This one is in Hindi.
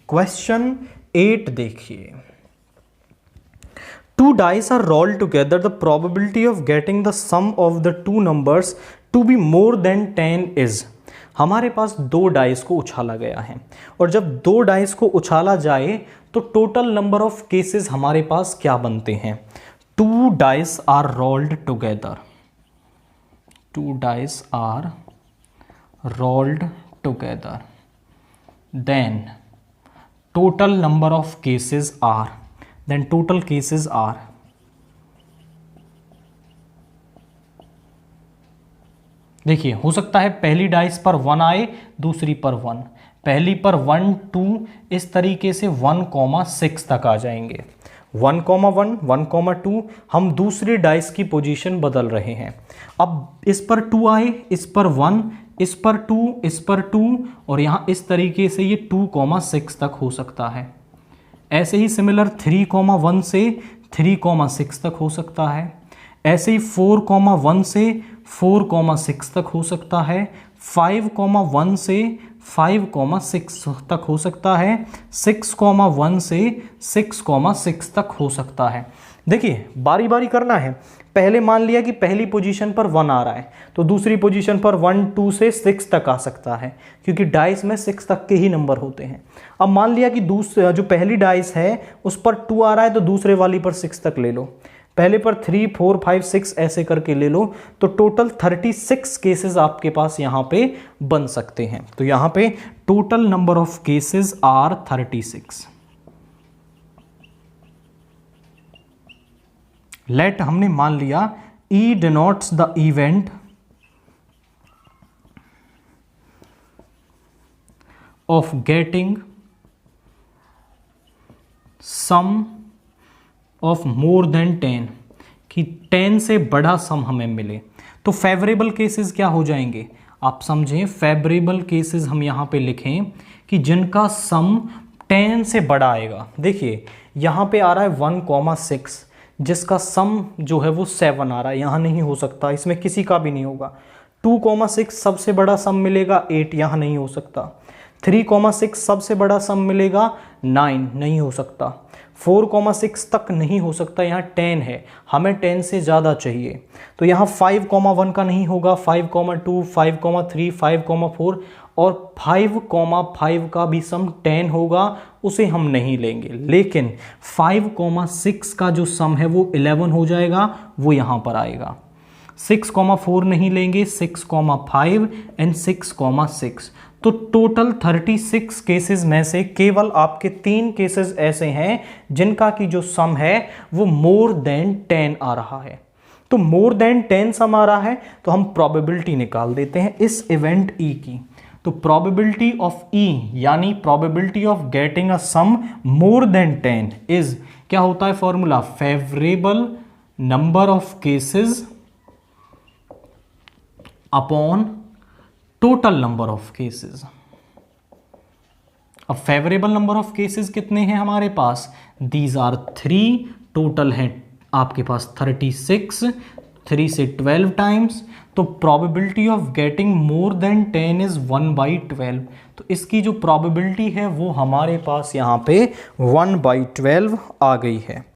क्वेश्चन 8 देखिए, 2 dice are rolled together. The probability of getting the sum of the two numbers to be more than 10 is. हमारे पास 2 डाइस को उछाला गया है और जब 2 डाइस को उछाला जाए तो टोटल नंबर ऑफ केसेस हमारे पास क्या बनते हैं? 2 dice are rolled together, 2 dice are rolled together, then total number of cases are, then total cases are, देखिए हो सकता है पहली डाइस पर 1 आए, दूसरी पर 1, पहली पर 1 2, इस तरीके से 1,6 तक आ जाएंगे। 1,1 1,2 हम दूसरी डाइस की पोजीशन बदल रहे हैं। अब इस पर 2 आए, इस पर 1, इस पर 2, इस पर 2 और यहाँ इस तरीके से ये 2,6 तक हो सकता है। ऐसे ही सिमिलर 3,1 से 3,6 तक हो सकता है। ऐसे ही 4,1 से 4,6 तक हो सकता है। 5,1 से 5,6 तक हो सकता है। 6,1 से 6,6 तक हो सकता है। देखिए बारी बारी करना है। पहले मान लिया कि पहली पोजीशन पर 1 आ रहा है तो दूसरी पोजीशन पर 1 2 से 6 तक आ सकता है, क्योंकि डाइस में 6 तक के ही नंबर होते हैं। अब मान लिया कि दूसरे जो पहली डाइस है उस पर 2 आ रहा है तो दूसरे वाली पर 6 तक ले लो, पहले पर 3 4 5 6 ऐसे करके ले लो, तो टोटल 36 केसेस आपके पास यहाँ पे बन सकते हैं। तो यहाँ पे total number of cases are 36। Let हमने मान लिया E denotes the event of getting sum of more than 10, कि 10 से बड़ा सम हमें मिले। तो फेवरेबल केसेस क्या हो जाएंगे आप समझें। फेवरेबल केसेस हम यहाँ पे लिखें कि जिनका सम 10 से बड़ा आएगा। देखिए यहाँ पे आ रहा है 1,6, जिसका सम जो है वो 7 आ रहा है, यहाँ नहीं हो सकता, इसमें किसी का भी नहीं होगा। 2,6 सबसे बड़ा सम मिलेगा 8, यहाँ नहीं हो सकता। 3,6 सबसे बड़ा सम मिलेगा 9, नहीं हो सकता। 4,6 तक नहीं हो सकता, यहाँ 10 है, हमें 10 से ज़्यादा चाहिए। तो यहाँ 5,1 का नहीं होगा, 5,2 5,3 5,4 और 5,5 का भी सम 10 होगा, उसे हम नहीं लेंगे। लेकिन 5,6 का जो सम है वो 11 हो जाएगा, वो यहाँ पर आएगा। 6,4 नहीं लेंगे, 6,5 एंड 6,6। तो टोटल 36 केसेस में से केवल आपके 3 केसेस ऐसे हैं जिनका की जो सम है वो मोर देन 10 आ रहा है। तो मोर देन 10 सम आ रहा है तो हम प्रोबेबिलिटी निकाल देते हैं इस इवेंट ई की। तो प्रोबेबिलिटी ऑफ ई यानी probability of getting a sum more than 10 is, क्या होता है formula, favourable number of cases upon total number of cases. अब फेवरेबल नंबर ऑफ केसेस कितने हैं हमारे पास, दीज आर 3, टोटल है आपके पास 36, 3 से 12 टाइम्स। तो probability of getting more than 10 is 1/12। तो इसकी जो प्रोबेबिलिटी है वो हमारे पास यहाँ पे 1/12 आ गई है।